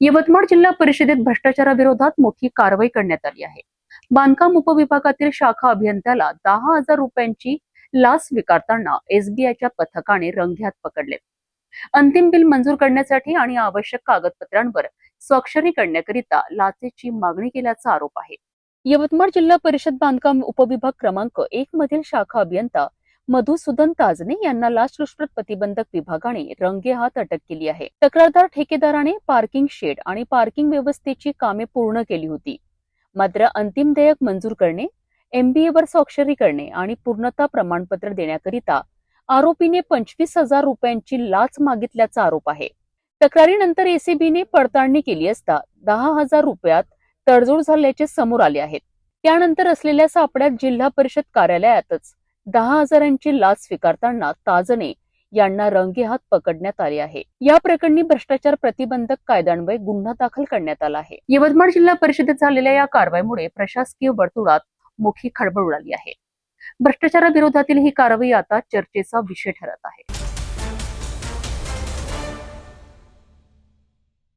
यवतमाळ जिल्हा परिषदेत भ्रष्टाचाराविरोधात मोठी कारवाई करण्यात आली आहे। बांधकाम उपविभागातील शाखा अभियंत्याला 10,000 रुपयांची लाच स्वीकारताना एसबीआयच्या पथकाने रंगेहात पकडले। अंतिम बिल मंजूर करण्यासाठी आणि आवश्यक कागदपत्रांवर स्वाक्षरी करण्याकरिता लाचेची मागणी केल्याचा आरोप आहे। यवतमाळ जिल्हा परिषद बांधकाम उपविभाग क्रमांक 1 मधील शाखा अभियंता मधुसूदन ताजने यांना लाचलुचपत प्रतिबंधक विभागाने रंगेहात अटक केली आहे। तक्रारदार ठेकेदाराने पार्किंग शेड आणि पार्किंग व्यवस्थेची कामे पूर्ण केली होती, मात्र अंतिम देयक मंजूर करणे, MBA वर स्वाक्षरी करणे आणि पूर्णता प्रमाणपत्र देण्याकरिता आरोपीने 25,000 रुपयांची लाच मागितल्याचा आरोप आहे। तक्रारीनंतर ACBने पडताळणी केली असता 10,000 रुपयात तडजोड झाल्याचे समोर आले आहेत। त्यानंतर असलेल्या सापड्यात जिल्हा परिषद कार्यालयातच 10,000ची लाच स्वीकारताना ताजने यांना रंगेहात पकडण्यात आले आहे। या प्रकरणी भ्रष्टाचार प्रतिबंधक कायद्यान्वये गुन्हा दाखल करण्यात आला आहे। यवतमाळ जिल्हा परिषदेत झालेल्या या कारवाईमुळे प्रशासकीय वर्तुळात मोठी खळबळ उडाली आहे। भ्रष्टाचाराविरोधातील ही कारवाई आता चर्चेचा विषय ठरत आहे।